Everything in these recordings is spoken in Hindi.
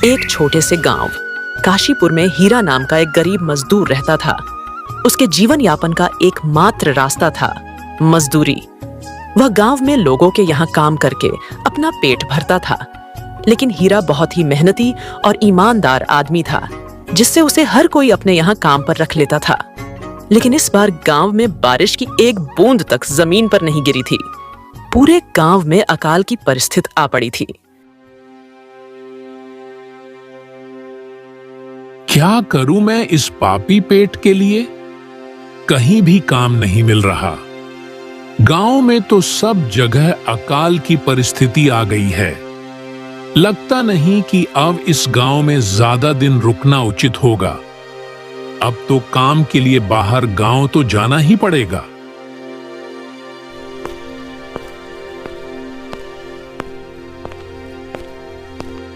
एक छोटे से गांव काशीपुर में हीरा नाम का एक गरीब मजदूर रहता था। उसके जीवन यापन का एकमात्र रास्ता था मजदूरी। वह गांव में लोगों के यहाँ काम करके अपना पेट भरता था, लेकिन हीरा बहुत ही मेहनती और ईमानदार आदमी था, जिससे उसे हर कोई अपने यहाँ काम पर रख लेता था। लेकिन इस बार गांव में बारिश की एक बूंद तक जमीन पर नहीं गिरी थी। पूरे गांव में अकाल की परिस्थिति आ पड़ी थी। क्या करूं मैं इस पापी पेट के लिए? कहीं भी काम नहीं मिल रहा। गांव में तो सब जगह अकाल की परिस्थिति आ गई है। लगता नहीं कि अब इस गांव में ज्यादा दिन रुकना उचित होगा। अब तो काम के लिए बाहर गांव तो जाना ही पड़ेगा।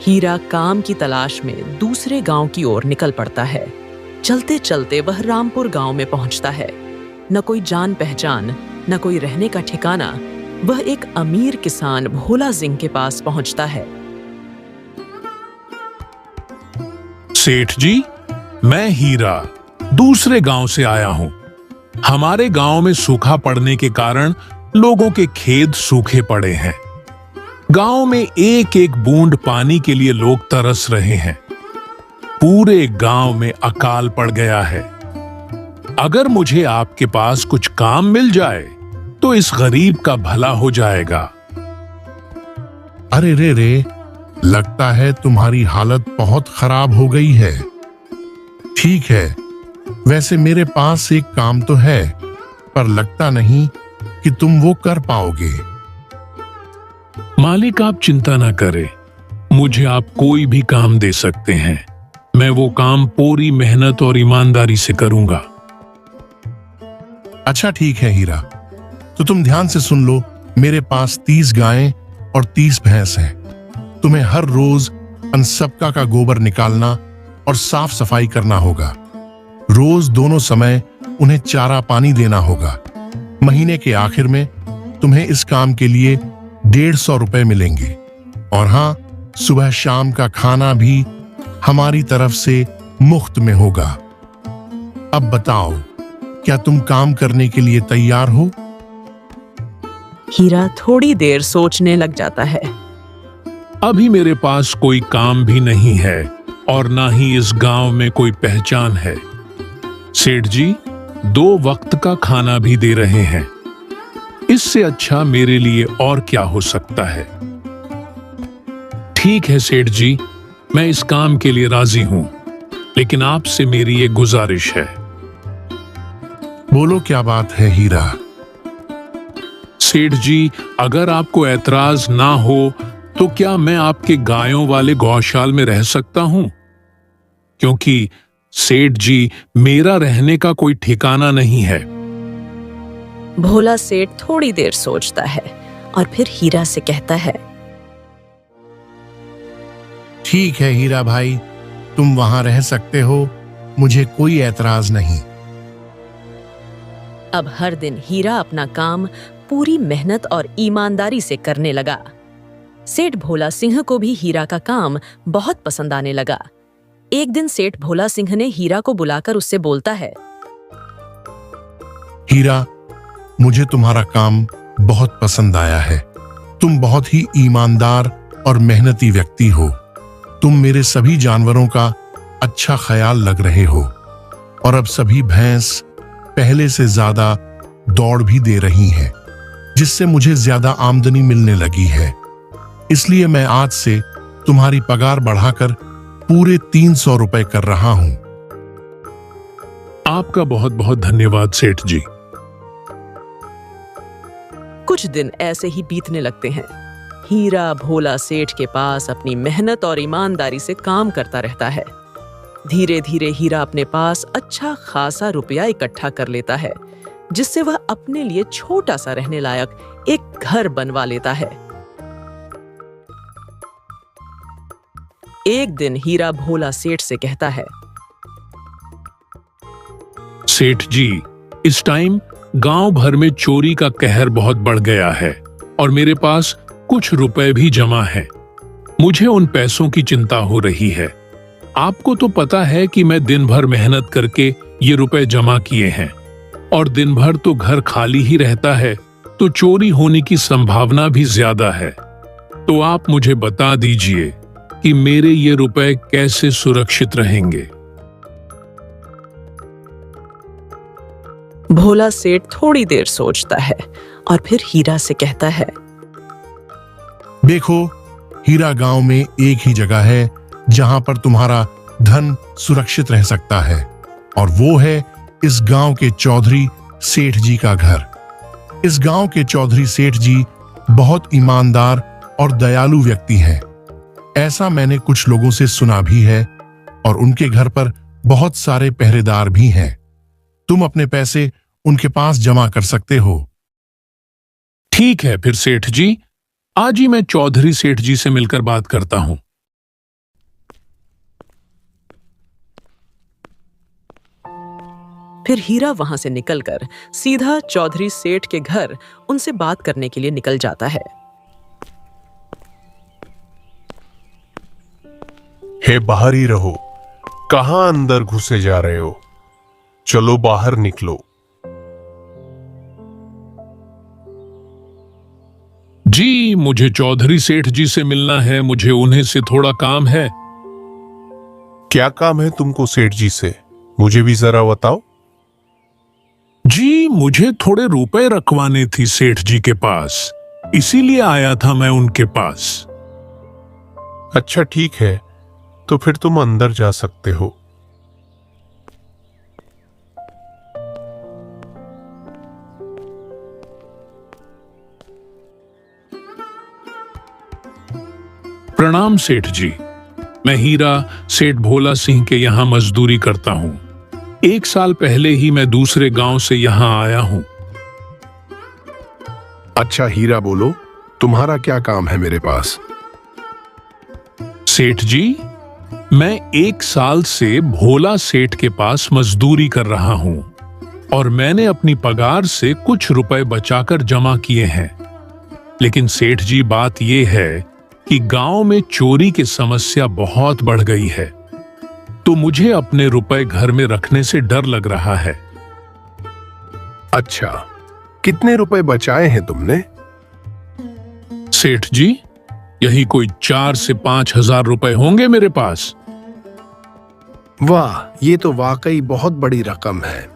हीरा काम की तलाश में दूसरे गांव की ओर निकल पड़ता है। चलते चलते वह रामपुर गांव में पहुंचता है। न कोई जान पहचान, न कोई रहने का ठिकाना। वह एक अमीर किसान भोला सिंह के पास पहुंचता है। सेठ जी, मैं हीरा दूसरे गांव से आया हूं। हमारे गांव में सूखा पड़ने के कारण लोगों के खेत सूखे पड़े हैं। गांव में एक एक बूंद पानी के लिए लोग तरस रहे हैं। पूरे गांव में अकाल पड़ गया है। अगर मुझे आपके पास कुछ काम मिल जाए तो इस गरीब का भला हो जाएगा। अरे रे, लगता है तुम्हारी हालत बहुत खराब हो गई है। ठीक है, वैसे मेरे पास एक काम तो है, पर लगता नहीं कि तुम वो कर पाओगे। मालिक, आप चिंता ना करें। मुझे आप कोई भी काम दे सकते हैं। मैं वो काम पूरी मेहनत और ईमानदारी से करूंगा। अच्छा ठीक है हीरा, तो तुम ध्यान से सुन लो। मेरे पास 30 गायें और 30 भैंस हैं। तुम्हें हर रोज उन सबका का गोबर निकालना और साफ सफाई करना होगा। रोज दोनों समय उन्हें चारा पानी देना होगा। महीने के आखिर में तुम्हें इस काम के लिए 150 रुपए मिलेंगे। और हाँ, सुबह शाम का खाना भी हमारी तरफ से मुफ्त में होगा। अब बताओ, क्या तुम काम करने के लिए तैयार हो? हीरा थोड़ी देर सोचने लग जाता है। अभी मेरे पास कोई काम भी नहीं है और ना ही इस गांव में कोई पहचान है। सेठ जी 2 वक्त का खाना भी दे रहे हैं। इससे अच्छा मेरे लिए और क्या हो सकता है। ठीक है सेठ जी, मैं इस काम के लिए राजी हूं, लेकिन आपसे मेरी एक गुजारिश है। बोलो, क्या बात है हीरा? सेठ जी, अगर आपको ऐतराज ना हो तो क्या मैं आपके गायों वाले गौशाल में रह सकता हूं? क्योंकि सेठ जी, मेरा रहने का कोई ठिकाना नहीं है। भोला सेठ थोड़ी देर सोचता है और फिर हीरा से कहता है, ठीक है हीरा भाई, तुम वहां रह सकते हो, मुझे कोई ऐतराज नहीं। अब हर दिन हीरा अपना काम पूरी मेहनत और ईमानदारी से करने लगा। सेठ भोला सिंह को भी हीरा का काम बहुत पसंद आने लगा। एक दिन सेठ भोला सिंह ने हीरा को बुलाकर उससे बोलता है, हीरा, मुझे तुम्हारा काम बहुत पसंद आया है। तुम बहुत ही ईमानदार और मेहनती व्यक्ति हो। तुम मेरे सभी जानवरों का अच्छा ख्याल रख रहे हो और अब सभी भैंस पहले से ज्यादा दौड़ भी दे रही हैं, जिससे मुझे ज्यादा आमदनी मिलने लगी है। इसलिए मैं आज से तुम्हारी पगार बढ़ाकर पूरे 300 रुपए कर रहा हूं। आपका बहुत बहुत धन्यवाद सेठ जी। कुछ दिन ऐसे ही बीतने लगते हैं। हीरा भोला सेठ के पास अपनी मेहनत और ईमानदारी से काम करता रहता है। धीरे धीरे हीरा अपने पास अच्छा खासा रुपया इकट्ठा कर लेता है, जिससे वह अपने लिए छोटा सा रहने लायक एक घर बनवा लेता है। एक दिन हीरा भोला सेठ से कहता है, सेठ जी, इस टाइम गांव भर में चोरी का कहर बहुत बढ़ गया है और मेरे पास कुछ रुपए भी जमा है। मुझे उन पैसों की चिंता हो रही है। आपको तो पता है कि मैं दिन भर मेहनत करके ये रुपए जमा किए हैं, और दिन भर तो घर खाली ही रहता है, तो चोरी होने की संभावना भी ज्यादा है। तो आप मुझे बता दीजिए कि मेरे ये रुपए कैसे सुरक्षित रहेंगे। भोला सेठ थोड़ी देर सोचता है और फिर हीरा से कहता है, देखो, हीरा गांव में एक ही जगह है जहां पर तुम्हारा धन सुरक्षित रह सकता है, और वो है इस गांव के चौधरी सेठ जी का घर। इस गांव के चौधरी सेठ जी बहुत ईमानदार और दयालु व्यक्ति हैं। ऐसा मैंने कुछ लोगों से सुना भी है, और उनके घर पर बहुत सारे पहरेदार भी हैं। तुम अपने पैसे उनके पास जमा कर सकते हो। ठीक है फिर सेठ जी, आज ही मैं चौधरी सेठ जी से मिलकर बात करता हूं। फिर हीरा वहां से निकलकर सीधा चौधरी सेठ के घर उनसे बात करने के लिए निकल जाता है। हे, बाहर ही रहो, कहां अंदर घुसे जा रहे हो? चलो बाहर निकलो। जी, मुझे चौधरी सेठ जी से मिलना है, मुझे उन्हें से थोड़ा काम है। क्या काम है तुमको सेठ जी से? मुझे भी जरा बताओ। जी, मुझे थोड़े रुपए रखवाने थी सेठ जी के पास, इसीलिए आया था मैं उनके पास। अच्छा ठीक है, तो फिर तुम अंदर जा सकते हो। प्रणाम सेठ जी, मैं हीरा सेठ भोला सिंह के यहाँ मजदूरी करता हूँ। 1 साल पहले ही मैं दूसरे गांव से यहाँ आया हूँ। अच्छा हीरा, बोलो तुम्हारा क्या काम है मेरे पास? सेठ जी, मैं 1 साल से भोला सेठ के पास मजदूरी कर रहा हूँ, और मैंने अपनी पगार से कुछ रुपए बचाकर जमा किए हैं। लेकिन सेठ जी, बात यह है कि गांव में चोरी की समस्या बहुत बढ़ गई है, तो मुझे अपने रुपए घर में रखने से डर लग रहा है। अच्छा, कितने रुपए बचाए हैं तुमने? सेठ जी, यही कोई 4 से 5 हजार रुपए होंगे मेरे पास। वाह, ये तो वाकई बहुत बड़ी रकम है।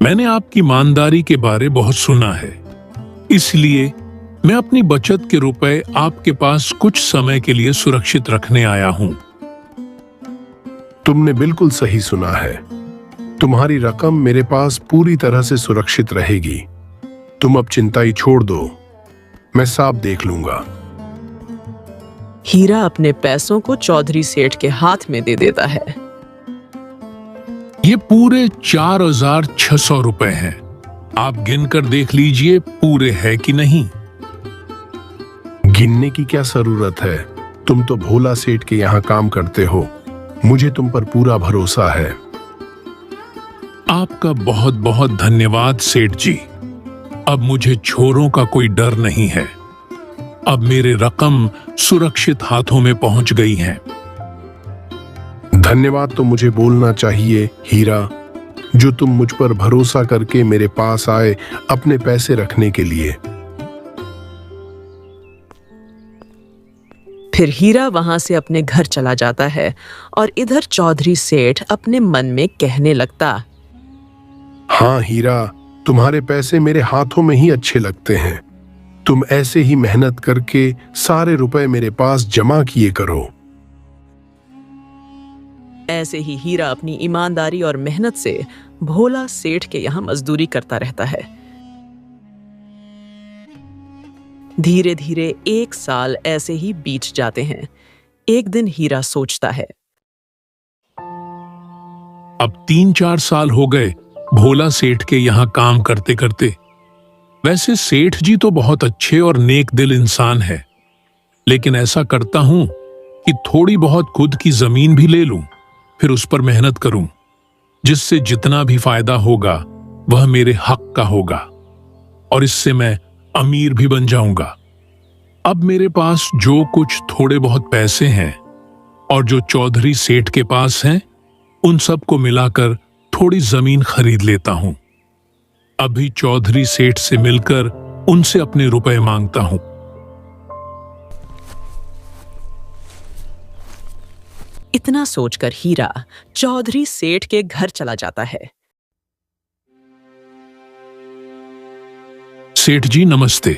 मैंने आपकी ईमानदारी के बारे बहुत सुना है, इसलिए मैं अपनी बचत के रुपए आपके पास कुछ समय के लिए सुरक्षित रखने आया हूं। तुमने बिल्कुल सही सुना है। तुम्हारी रकम मेरे पास पूरी तरह से सुरक्षित रहेगी। तुम अब चिंता ही छोड़ दो, मैं साफ देख लूंगा। हीरा अपने पैसों को चौधरी सेठ के हाथ में दे देता है। ये पूरे 4600 रुपए हैं। आप गिनकर देख लीजिए पूरे है कि नहीं। गिनने की क्या जरूरत है? तुम तो भोला सेठ के यहाँ काम करते हो, मुझे तुम पर पूरा भरोसा है। आपका बहुत बहुत धन्यवाद सेठ जी। अब मुझे चोरों का कोई डर नहीं है। अब मेरे रकम सुरक्षित हाथों में पहुंच गई है। धन्यवाद तो मुझे बोलना चाहिए हीरा, जो तुम मुझ पर भरोसा करके मेरे पास आए अपने पैसे रखने के लिए। फिर हीरा वहां से अपने घर चला जाता है, और इधर चौधरी सेठ अपने मन में कहने लगता, हाँ हीरा, तुम्हारे पैसे मेरे हाथों में ही अच्छे लगते हैं। तुम ऐसे ही मेहनत करके सारे रुपए मेरे पास जमा किए करो। ऐसे ही हीरा अपनी ईमानदारी और मेहनत से भोला सेठ के यहाँ मजदूरी करता रहता है। धीरे धीरे 1 साल ऐसे ही बीत जाते हैं। एक दिन हीरा सोचता है, अब 3-4 साल हो गए भोला सेठ के यहाँ काम करते करते। वैसे सेठ जी तो बहुत अच्छे और नेक दिल इंसान है, लेकिन ऐसा करता हूं कि थोड़ी बहुत खुद की जमीन भी ले लूं, फिर उस पर मेहनत करूं, जिससे जितना भी फायदा होगा वह मेरे हक का होगा, और इससे मैं अमीर भी बन जाऊंगा। अब मेरे पास जो कुछ थोड़े बहुत पैसे हैं और जो चौधरी सेठ के पास हैं, उन सब को मिलाकर थोड़ी जमीन खरीद लेता हूं। अभी चौधरी सेठ से मिलकर उनसे अपने रुपए मांगता हूं। इतना सोचकर हीरा चौधरी सेठ के घर चला जाता है। सेठ जी नमस्ते,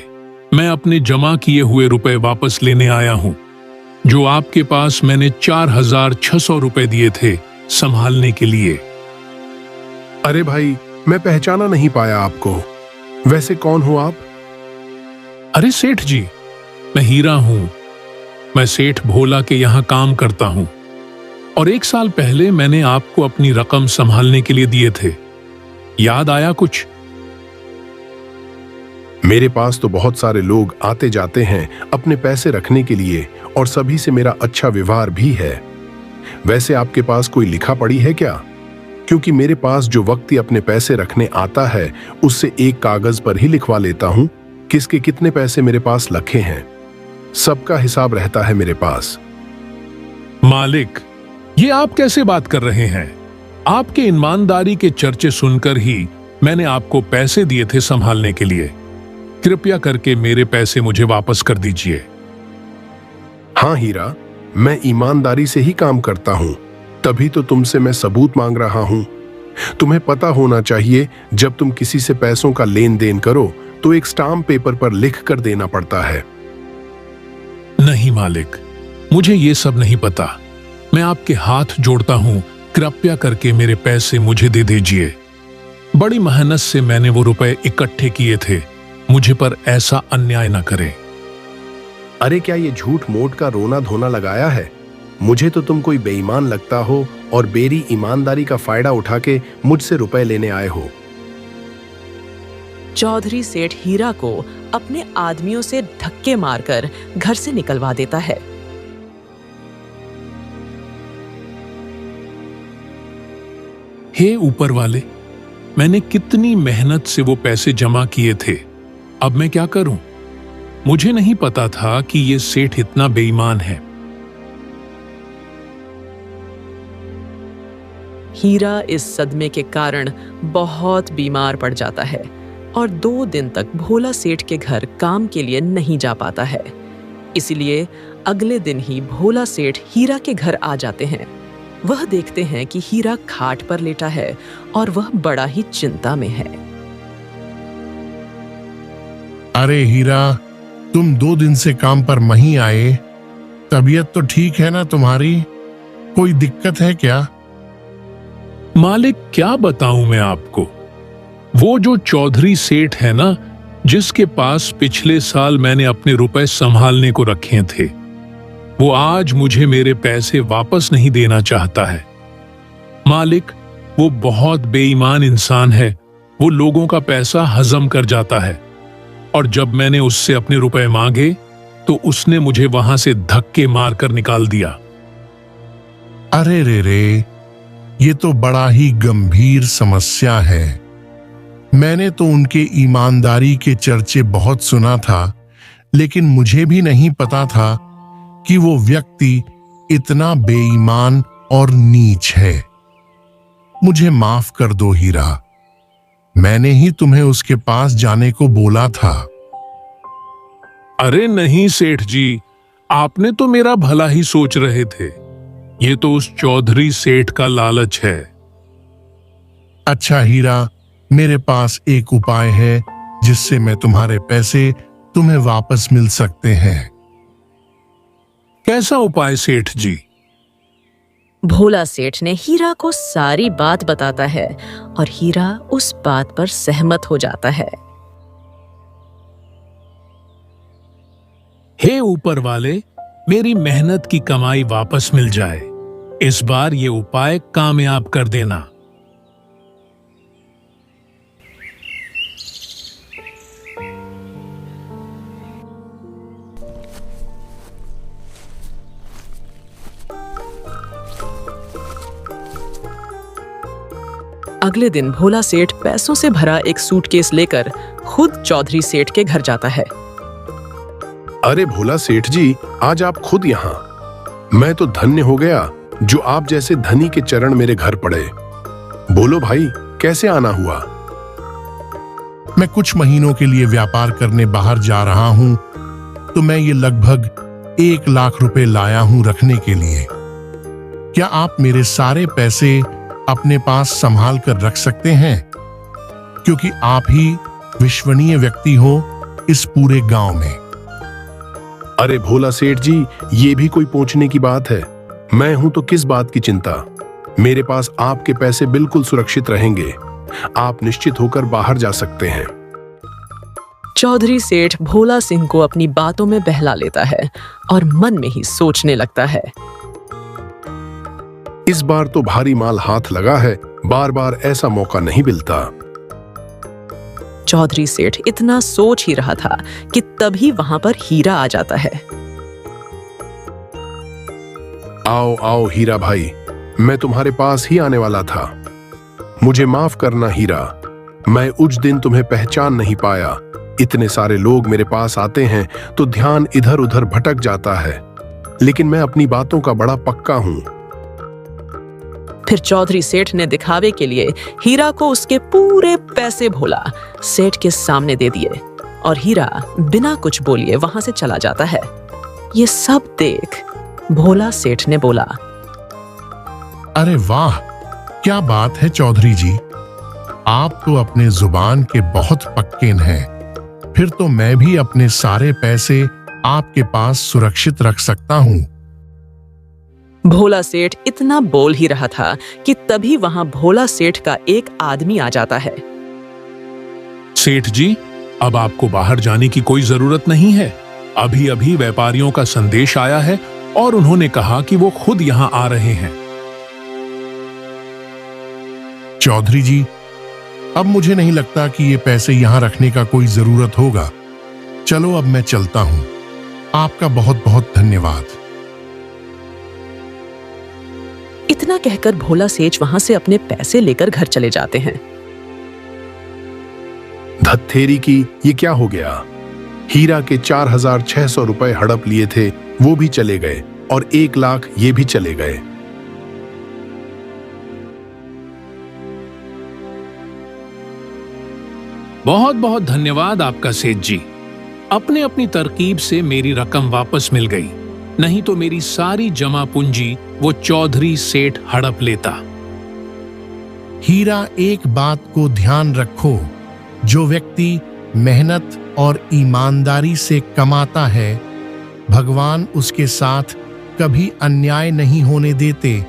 मैं अपने जमा किए हुए रुपए वापस लेने आया हूं, जो आपके पास मैंने 4,600 रुपए दिए थे संभालने के लिए। अरे भाई, मैं पहचाना नहीं पाया आपको। वैसे कौन हो आप? अरे सेठ जी, मैं हीरा हूं। मैं सेठ भोला के यहां काम करता हूं और 1 साल पहले मैंने आपको अपनी रकम संभालने के लिए दिए थे। याद आया कुछ? मेरे पास तो बहुत सारे लोग आते जाते हैं अपने पैसे रखने के लिए और सभी से मेरा अच्छा व्यवहार भी है। वैसे आपके पास कोई लिखा पढ़ी है क्या? क्योंकि मेरे पास जो व्यक्ति अपने पैसे रखने आता है उससे एक कागज पर ही लिखवा लेता हूं किसके कितने पैसे मेरे पास रखे हैं। सबका हिसाब रहता है मेरे पास। मालिक, ये आप कैसे बात कर रहे हैं? आपके ईमानदारी के चर्चे सुनकर ही मैंने आपको पैसे दिए थे संभालने के लिए। कृपया करके मेरे पैसे मुझे वापस कर दीजिए। हाँ हीरा, मैं ईमानदारी से ही काम करता हूं, तभी तो तुमसे मैं सबूत मांग रहा हूं। तुम्हें पता होना चाहिए, जब तुम किसी से पैसों का लेन देन करो तो एक स्टाम्प पेपर पर लिख कर देना पड़ता है। नहीं मालिक, मुझे ये सब नहीं पता। मैं आपके हाथ जोड़ता हूं, कृपया करके मेरे पैसे मुझे दे दीजिए। बड़ी मेहनत से मैंने वो रुपए इकट्ठे किए थे, मुझे पर ऐसा अन्याय न करें। अरे क्या ये झूठ मूठ का रोना धोना लगाया है? मुझे तो तुम कोई बेईमान लगता हो और मेरी ईमानदारी का फायदा उठा के मुझसे रुपए लेने आए हो। चौधरी सेठ हीरा को अपने आदमियों से धक्के मारकर घर से निकलवा देता है। हे ऊपर वाले, मैंने कितनी मेहनत से वो पैसे जमा किए थे, अब मैं क्या करूं? मुझे नहीं पता था कि ये सेठ इतना बेईमान है। हीरा इस सदमे के कारण बहुत बीमार पड़ जाता है और 2 दिन तक भोला सेठ के घर काम के लिए नहीं जा पाता है। इसलिए अगले दिन ही भोला सेठ हीरा के घर आ जाते हैं। वह देखते हैं कि हीरा खाट पर लेटा है और वह बड़ा ही चिंता में है। अरे हीरा, तुम 2 दिन से काम पर नहीं आए। तबीयत तो ठीक है ना तुम्हारी? कोई दिक्कत है क्या? मालिक, क्या बताऊं मैं आपको। वो जो चौधरी सेठ है ना, जिसके पास पिछले साल मैंने अपने रुपए संभालने को रखे थे, वो आज मुझे मेरे पैसे वापस नहीं देना चाहता है। मालिक, वो बहुत बेईमान इंसान है। वो लोगों का पैसा हजम कर जाता है और जब मैंने उससे अपने रुपए मांगे तो उसने मुझे वहां से धक्के मारकर निकाल दिया। अरे रे, ये तो बड़ा ही गंभीर समस्या है। मैंने तो उनके ईमानदारी के चर्चे बहुत सुना था, लेकिन मुझे भी नहीं पता था कि वो व्यक्ति इतना बेईमान और नीच है। मुझे माफ कर दो हीरा, मैंने ही तुम्हें उसके पास जाने को बोला था। अरे नहीं सेठ जी, आपने तो मेरा भला ही सोच रहे थे। ये तो उस चौधरी सेठ का लालच है। अच्छा हीरा, मेरे पास एक उपाय है जिससे मैं तुम्हारे पैसे तुम्हें वापस मिल सकते हैं। कैसा उपाय सेठ जी? भोला सेठ ने हीरा को सारी बात बताता है और हीरा उस बात पर सहमत हो जाता है। हे ऊपर वाले, मेरी मेहनत की कमाई वापस मिल जाए। इस बार ये उपाय कामयाब कर देना। अगले दिन भोला सेठ पैसों से भरा एक सूटकेस लेकर खुद चौधरी सेठ के घर जाता है। अरे भोला सेठ जी, आज आप खुद यहाँ। मैं तो धन्य हो गया जो आप जैसे धनी के चरण मेरे घर पड़े। बोलो भाई, कैसे आना हुआ? मैं कुछ महीनों के लिए व्यापार करने बाहर जा रहा हूं, तो मैं ये लगभग 1 लाख रुपए लाया हूं रखने के लिए। क्या आप मेरे सारे पैसे अपने पास संभाल कर रख सकते हैं? क्योंकि आप ही विश्वसनीय व्यक्ति हो इस पूरे गांव में। अरे भोला सेठ जी, ये भी कोई पूछने की बात है? मैं हूं तो किस बात की चिंता। मेरे पास आपके पैसे बिल्कुल सुरक्षित रहेंगे। आप निश्चित होकर बाहर जा सकते हैं। चौधरी सेठ भोला सिंह को अपनी बातों में बहला लेता है और मन में ही सोचने लगता है, इस बार तो भारी माल हाथ लगा है, बार बार ऐसा मौका नहीं मिलता। चौधरी सेठ इतना सोच ही रहा था कि तभी वहां पर हीरा आ जाता है। आओ आओ हीरा भाई, मैं तुम्हारे पास ही आने वाला था। मुझे माफ करना हीरा, मैं उस दिन तुम्हें पहचान नहीं पाया। इतने सारे लोग मेरे पास आते हैं तो ध्यान इधर उधर भटक जाता है, लेकिन मैं अपनी बातों का बड़ा पक्का हूं। फिर चौधरी सेठ ने दिखावे के लिए हीरा को उसके पूरे पैसे भोला सेठ के सामने दे दिए और हीरा बिना कुछ बोलिए वहां से चला जाता है। ये सब देख भोला सेठ ने बोला, अरे वाह, क्या बात है चौधरी जी, आप तो अपने जुबान के बहुत पक्के हैं। फिर तो मैं भी अपने सारे पैसे आपके पास सुरक्षित रख सकता हूं। भोला सेठ इतना बोल ही रहा था कि तभी वहां भोला सेठ का एक आदमी आ जाता है। सेठ जी, अब आपको बाहर जाने की कोई जरूरत नहीं है। अभी अभी व्यापारियों का संदेश आया है और उन्होंने कहा कि वो खुद यहां आ रहे हैं। चौधरी जी, अब मुझे नहीं लगता कि ये पैसे यहां रखने का कोई जरूरत होगा। चलो अब मैं चलता हूं। आपका बहुत बहुत धन्यवाद। इतना कहकर भोला सेठ वहां से अपने पैसे लेकर घर चले जाते हैं। धत्थेरी की, ये क्या हो गया? हीरा के 4600 रुपए हड़प लिए थे, वो भी चले गए और 1 लाख ये भी चले गए। बहुत बहुत धन्यवाद आपका सेठ जी। अपने अपनी तरकीब से मेरी रकम वापस मिल गई, नहीं तो मेरी सारी जमा पूंजी वो चौधरी सेठ हड़प लेता। हीरा, एक बात को ध्यान रखो, जो व्यक्ति मेहनत और ईमानदारी से कमाता है, भगवान उसके साथ कभी अन्याय नहीं होने देते,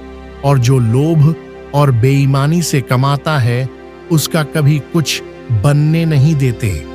और जो लोभ और बेईमानी से कमाता है, उसका कभी कुछ बनने नहीं देते।